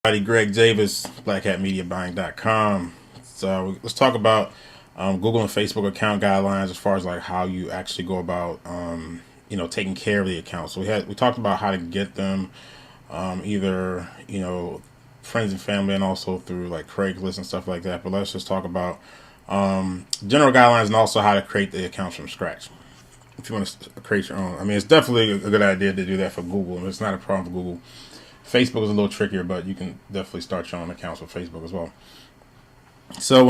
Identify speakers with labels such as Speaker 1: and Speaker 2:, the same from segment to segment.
Speaker 1: Greg Davis, blackhatmediabuying.com. So let's talk about Google and Facebook account guidelines as far as like how you actually go about taking care of the accounts. So we talked about how to get them, either friends and family, and also through like Craigslist and stuff like that. But let's just talk about general guidelines and also how to create the accounts from scratch. If you want to create your own, I mean, it's definitely a good idea to do that for Google. It's not a problem for Google. Facebook is a little trickier, but you can definitely start your own accounts with Facebook as well. So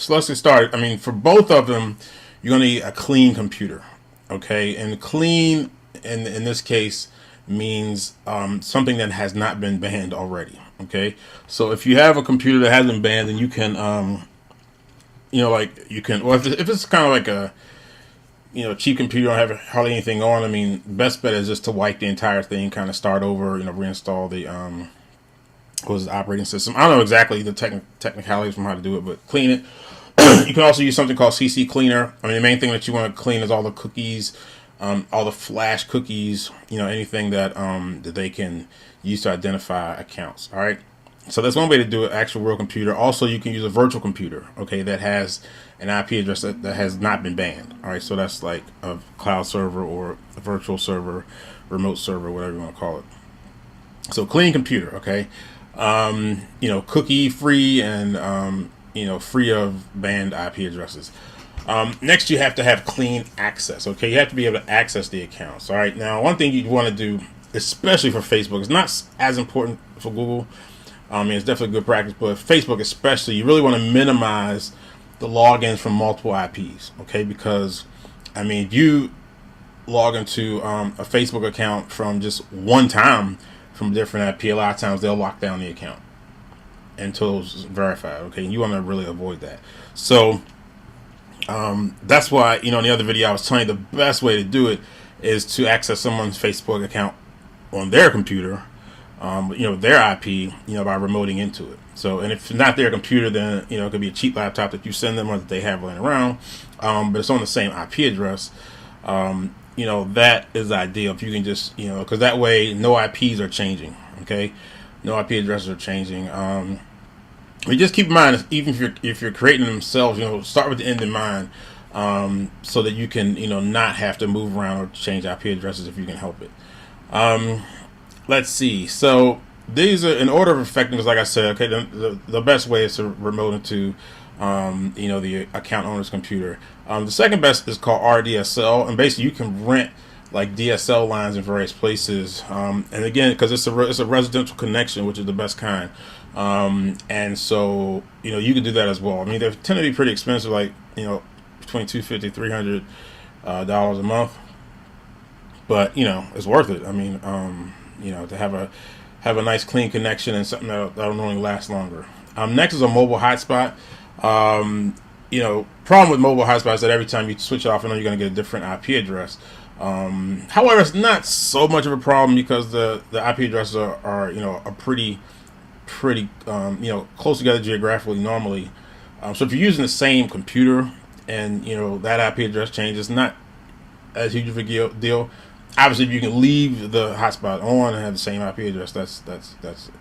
Speaker 1: let's get started. I mean, for both of them, you're gonna need a clean computer, okay? And clean in this case means something that has not been banned already, okay? So if you have a computer that hasn't been banned, then you can, or if it's kind of like a cheap computer, don't have hardly anything on. I mean, best bet is just to wipe the entire thing, kind of start over, reinstall the operating system. I don't know exactly the technicalities from how to do it, but clean it. You can also use something called CC Cleaner. I mean, the main thing that you want to clean is all the cookies, all the flash cookies, anything that that they can use to identify accounts. All right. So that's one way to do it, actual real computer. Also, you can use a virtual computer, okay, that has an IP address that has not been banned. All right, so that's like a cloud server or a virtual server, remote server, whatever you want to call it. So clean computer, okay, cookie free and free of banned IP addresses. Next, you have to have clean access. Okay, you have to be able to access the accounts. All right, now one thing you want to do, especially for Facebook, is not as important for Google. It's definitely good practice, but Facebook especially, you really want to minimize the logins from multiple IPs, okay? Because, I mean, if you log into a Facebook account from just one time from a different IP, a lot of times they'll lock down the account until it's verified, okay? And you want to really avoid that. So that's why, in the other video I was telling you the best way to do it is to access someone's Facebook account on their computer, their IP, by remoting into it. So, and if it's not their computer, then, it could be a cheap laptop that you send them or that they have laying around, but it's on the same IP address. That is ideal if you can just, because that way no IPs are changing, okay? No IP addresses are changing. But just keep in mind, even if you're creating them themselves, start with the end in mind, so that you can, not have to move around or change IP addresses if you can help it. Let's see. So these are in order of effectiveness. Like I said, okay, the best way is to remote into, the account owner's computer. The second best is called RDSL, and basically you can rent like DSL lines in various places. And again, because it's a residential connection, which is the best kind. And so you can do that as well. I mean, they tend to be pretty expensive, like between $250 $300 a month, but it's worth it. I mean, to have a nice clean connection and something that'll normally last longer. Next is a mobile hotspot. Problem with mobile hotspot is that every time you switch it off, you're going to get a different IP address. However, it's not so much of a problem because the IP addresses are pretty close together geographically normally. So if you're using the same computer and that IP address changes, not as huge of a deal. Obviously, if you can leave the hotspot on and have the same IP address, that's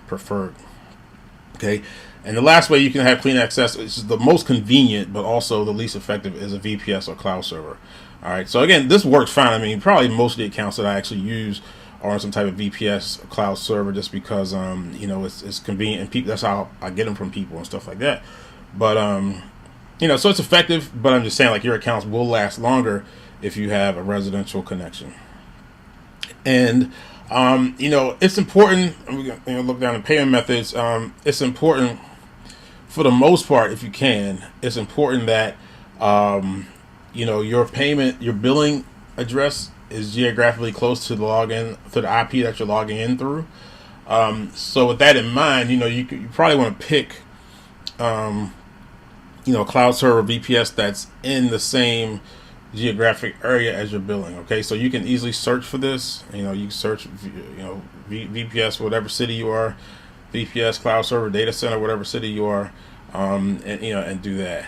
Speaker 1: preferred. Okay, and the last way you can have clean access, which is the most convenient but also the least effective, is a VPS or cloud server. All right, so again, this works fine. I mean, probably most of the accounts that I actually use are on some type of VPS or cloud server, just because it's convenient and people. That's how I get them from people and stuff like that. But so it's effective. But I'm just saying, like, your accounts will last longer if you have a residential connection. And it's important. We're gonna look down at payment methods. It's important, for the most part, if you can, it's important that your billing address is geographically close to the IP that you're logging in through. So with that in mind, you probably want to pick cloud server VPS that's in the same geographic area as your billing. Okay, so you can easily search for this. You can search VPS, whatever city you are, VPS cloud server data center, whatever city you are, and do that.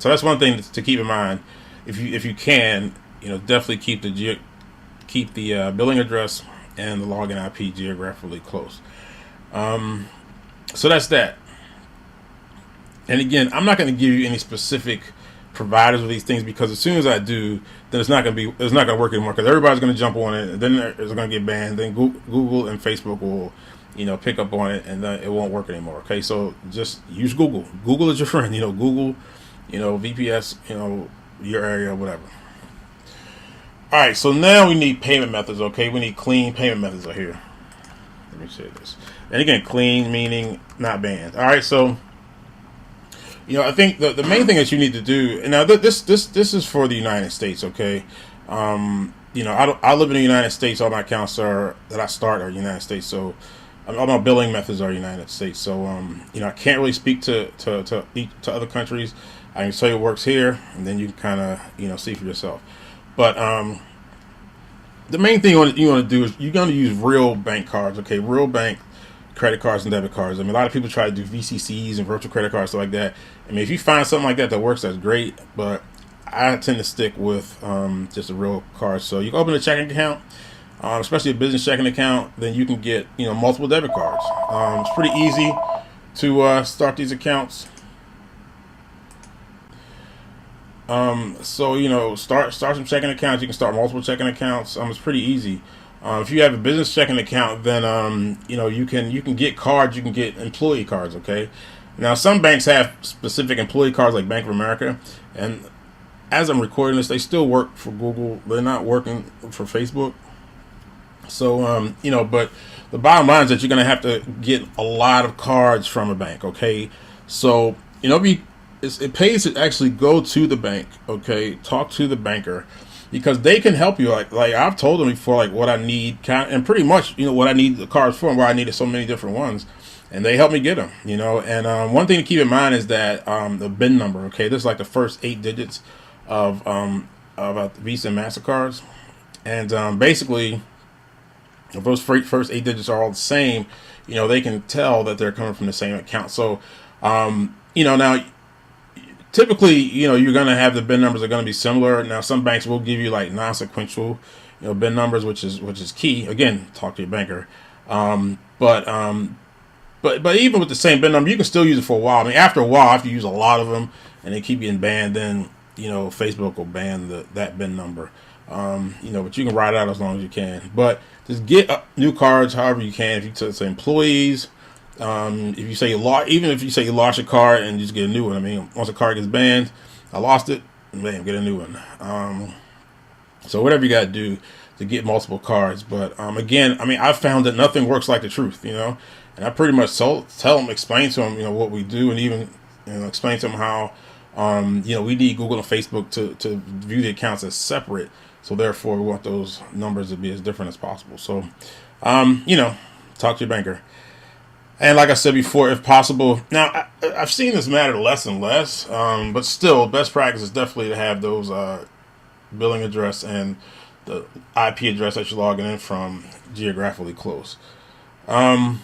Speaker 1: So that's one thing to keep in mind. If you can, definitely keep the billing address and the login IP geographically close. So that's that. And again, I'm not going to give you any specific providers of these things, because as soon as I do, then it's not going to work anymore, because everybody's going to jump on it, and then it's going to get banned. Then Google and Facebook will, pick up on it, and then it won't work anymore. Okay, so just use Google. Google is your friend. Google, VPS, your area, whatever. All right, so now we need payment methods. Okay, we need clean payment methods are here. Let me say this. And again, clean meaning not banned. All right, so I think the main thing that you need to do, and now this is for the United States. Okay, I live in the United States. All my accounts that I start are United States. So all my billing methods are United States. So I can't really speak to other countries. I can tell you what works here, and then you can kind of see for yourself. But the main thing you want to do is you're going to use real bank cards. Okay, real bank credit cards and debit cards. I mean, a lot of people try to do VCCs and virtual credit cards, stuff like that. I mean, if you find something like that works, that's great. But I tend to stick with just a real card. So you can open a checking account, especially a business checking account. Then you can get multiple debit cards. It's pretty easy to start these accounts. So start some checking accounts. You can start multiple checking accounts. It's pretty easy. If you have a business checking account, then you can get cards. You can get employee cards. Okay. Now some banks have specific employee cards, like Bank of America, and as I'm recording this, they still work for Google. They're not working for Facebook. So but the bottom line is that you're going to have to get a lot of cards from a bank. Okay. So it pays to actually go to the bank. Okay, talk to the banker, because they can help you. Like I've told them before, like what I need, and pretty much what I need the cards for, and why I needed so many different ones, and they help me get them. And one thing to keep in mind is that the BIN number. Okay, this is like the first 8 digits of Visa and Mastercards, and basically, if those first 8 digits are all the same, they can tell that they're coming from the same account. So now, typically, you're going to have the BIN numbers are going to be similar. Now, some banks will give you like non-sequential, BIN numbers, which is key. Again, talk to your banker. But even with the same BIN number, you can still use it for a while. I mean, after a while, after you use a lot of them and they keep getting banned, then Facebook will ban that BIN number. But you can ride it out as long as you can. But just get new cards however you can. If you say employees. If you say even if you say you lost your card and you just get a new one. I mean, once a card gets banned, I lost it, bam, get a new one. So whatever you got to do to get multiple cards. But again, I mean, I've found that nothing works like the truth, and I pretty much explain to them, what we do, and even explain to them how we need Google and Facebook to view the accounts as separate. So therefore, we want those numbers to be as different as possible. So talk to your banker. And like I said before, if possible, now I've seen this matter less and less, but still, best practice is definitely to have those billing address and the IP address that you're logging in from geographically close. Okay,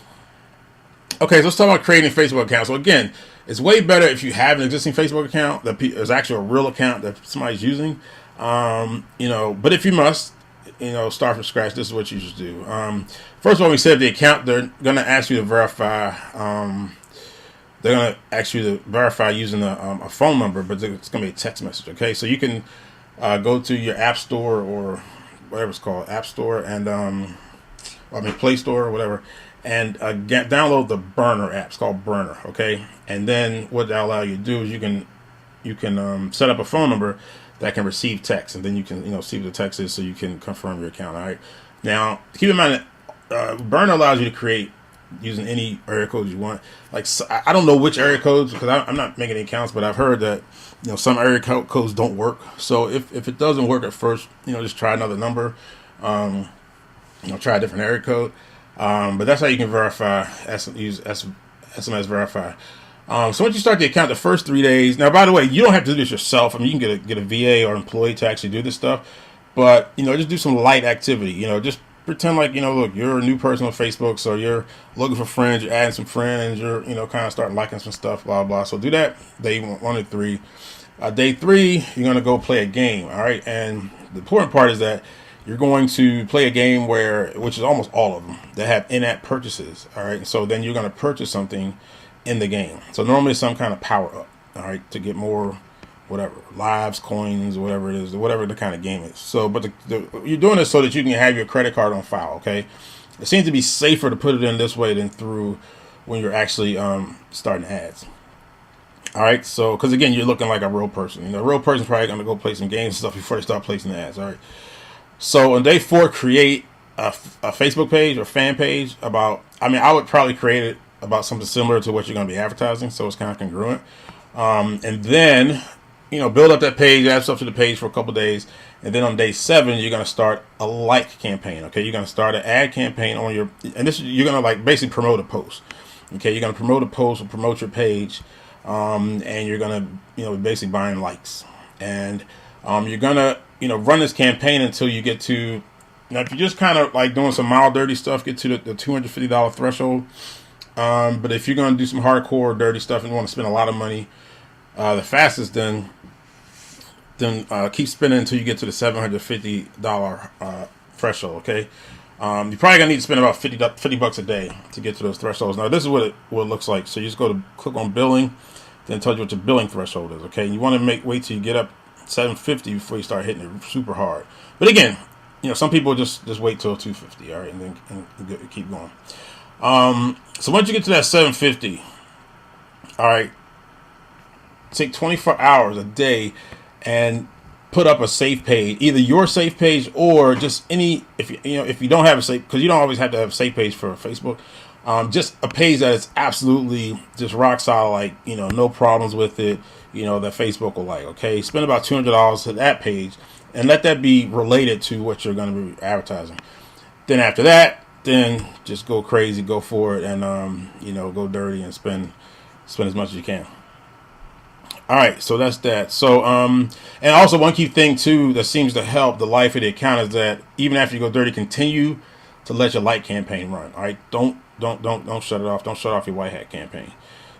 Speaker 1: so let's talk about creating a Facebook account. So again, it's way better if you have an existing Facebook account that is actually a real account that somebody's using. But if you must, start from scratch, this is what you should do. First of all, we set up the account. They're going to ask you to verify. They're going to ask you to verify using a phone number, but it's going to be a text message. Okay, so you can go to your App Store or whatever it's called, App Store, and Play Store or whatever, and download the Burner app. It's called Burner. Okay, and then what that allow you to do is you can set up a phone number that can receive text, and then you can see what the text is, so you can confirm your account. All right. Now, keep in mind that Burner allows you to create using any area codes you want. Like, I don't know which area codes, because I'm not making any accounts, but I've heard that some area codes don't work. So if it doesn't work at first, just try another number. Try a different area code. But that's how you can verify. Use SMS Verify. So once you start the account, the first 3 days. Now, by the way, you don't have to do this yourself. I mean, you can get a VA or employee to actually do this stuff. But just do some light activity. Just pretend like look, you're a new person on Facebook, so you're looking for friends. You're adding some friends. You're kind of starting liking some stuff. Blah blah. So do that day 1 and 3. Day 3, you're gonna go play a game. All right, and the important part is that you're going to play a game which is almost all of them, that have in-app purchases. All right. So then you're going to purchase something in the game. So normally some kind of power up, all right, to get more, whatever, lives, coins, whatever it is, whatever the kind of game is. So, but you're doing this so that you can have your credit card on file. Okay. It seems to be safer to put it in this way than through when you're actually starting ads. All right, so because again, you're looking like a real person. A real person's probably going to go play some games and stuff before they start placing the ads. All right. So on day 4, create a Facebook page or fan page about. I mean, I would probably create it about something similar to what you're going to be advertising, so it's kind of congruent. And then, build up that page, add stuff to the page for a couple days, and then on day 7, you're going to start a like campaign. Okay, you're going to start an ad campaign on your, and this you're going to like basically promote a post. Okay, you're going to promote a post or promote your page. And you're gonna, basically buying likes, and you're gonna, run this campaign until you get to. Now, if you're just kind of like doing some mild dirty stuff, get to the $250 threshold. But if you're gonna do some hardcore dirty stuff and you want to spend a lot of money, the fastest, then keep spending until you get to the $750 threshold. Okay. You're probably gonna need to spend about $50 a day to get to those thresholds. Now, this is what it looks like. So you just go to click on billing, then it tells you what your billing threshold is. Okay, and you want to wait till you get up 750 before you start hitting it super hard. But again, some people just wait till 250. All right, and then keep going. So once you get to that 750, all right, take 24 hours a day and put up a safe page, either your safe page or just any, if you don't have a safe, because you don't always have to have a safe page for Facebook, just a page that is absolutely just rock solid, like, no problems with it, that Facebook will like. Okay, spend about $200 to that page and let that be related to what you're going to be advertising. Then after that, then just go crazy, go for it, and go dirty and spend as much as you can. All right, so that's that. So, and also one key thing too that seems to help the life of the account is that even after you go dirty, continue to let your like campaign run. All right, don't shut it off. Don't shut off your white hat campaign,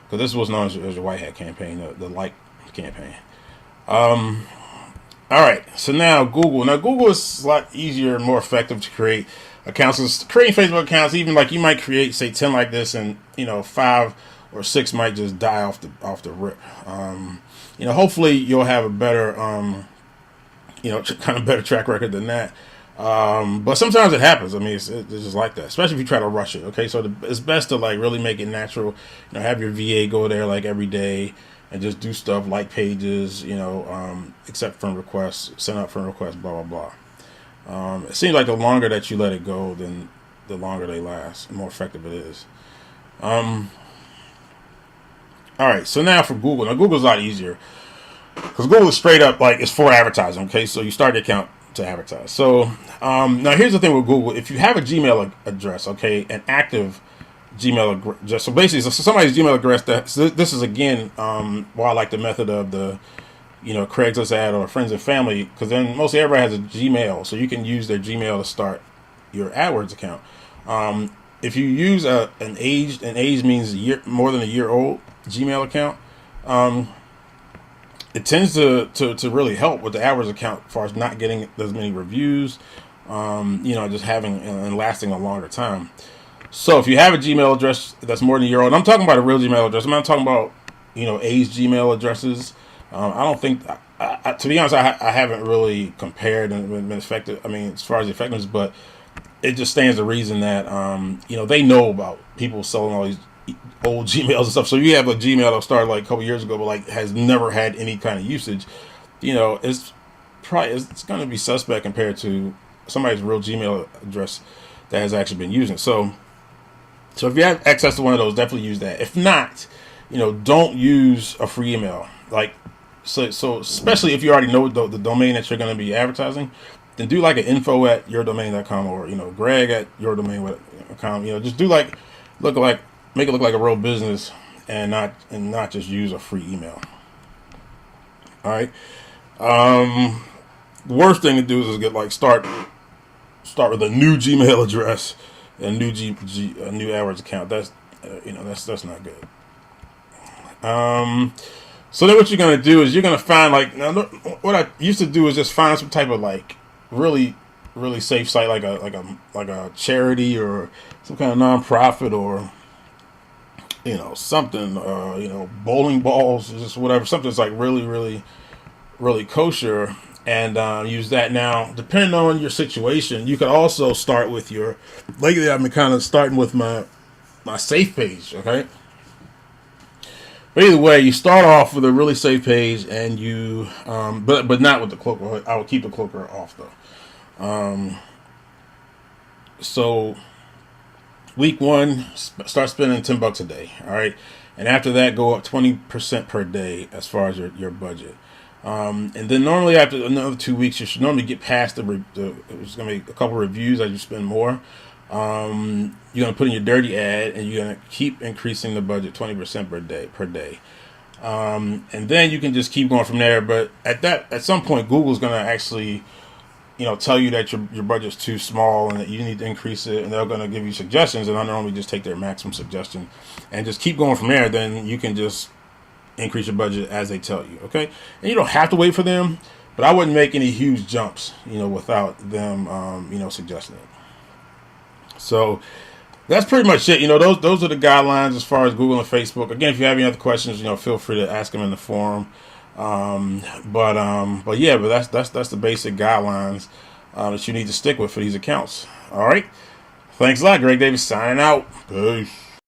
Speaker 1: because this was known as your white hat campaign, the like campaign. All right, so now Google. Now Google is a lot easier and more effective to create accounts. So creating Facebook accounts, even like you might create say 10 like this, and 5 or 6 might just die off the rip. Hopefully you'll have a better, kind of better track record than that. But sometimes it happens. I mean, it's just like that, especially if you try to rush it. Okay, so it's best to like really make it natural. Have your VA go there like every day and just do stuff like pages. Accept friend requests, send out friend requests, blah blah blah. It seems like the longer that you let it go, then the longer they last, the more effective it is. All right, so now for Google. Now Google's a lot easier because Google is straight up like it's for advertising. Okay, so you start the account to advertise. So now here's the thing with Google: if you have a Gmail address, okay, an active Gmail address. So basically, so somebody's Gmail address. This is again why I like the method of the Craigslist ad or friends and family, because then mostly everybody has a Gmail, so you can use their Gmail to start your AdWords account. If you use an aged means more than a year old Gmail account, it tends to really help with the AdWords account as far as not getting as many reviews, just having and lasting a longer time. So if you have a Gmail address that's more than a year old, I'm talking about a real Gmail address. I'm not talking about aged Gmail addresses. I don't think, to be honest, I haven't really compared and been effective. I mean, as far as the effectiveness, but it just stands to reason that they know about people selling all these old Gmails and stuff. So you have a Gmail that started like a couple years ago, but like has never had any kind of usage. It's going to be suspect compared to somebody's real Gmail address that has actually been using. So if you have access to one of those, definitely use that. If not, don't use a free email. Like so especially if you already know the domain that you're going to be advertising, then do like an info@yourdomain.com or greg@yourdomain.com. Just do make it look like a real business and not just use a free email. All right. The worst thing to do is get start with a new Gmail address and a new AdWords account. That's that's not good. So then what you're gonna do is you're gonna find now what I used to do is just find some type of really really safe site like a charity or some kind of nonprofit, or something, bowling balls, just whatever, something that's like really kosher, and use that. Now, depending on your situation, you could also start with your. Lately, I've been kind of starting with my safe page. Okay, but either way, you start off with a really safe page, and you, but not with the cloaker. I would keep the cloaker off though. So week one, start spending $10 a day. All right, and after that, go up 20% per day as far as your budget. And then normally after another 2 weeks, you should normally get past there's going to be a couple reviews as you spend more. You're going to put in your dirty ad, and you're going to keep increasing the budget 20% per day. And then you can just keep going from there. But at some point, Google's going to actually, tell you that your budget's too small and that you need to increase it, and they're going to give you suggestions. And I normally just take their maximum suggestion and just keep going from there. Then you can just increase your budget as they tell you, okay? And you don't have to wait for them, but I wouldn't make any huge jumps, without them, suggesting it. So that's pretty much it. Those are the guidelines as far as Google and Facebook. Again, if you have any other questions, feel free to ask them in the forum. But that's the basic guidelines that you need to stick with for these accounts. All right. Thanks a lot. Greg Davis signing out. Peace.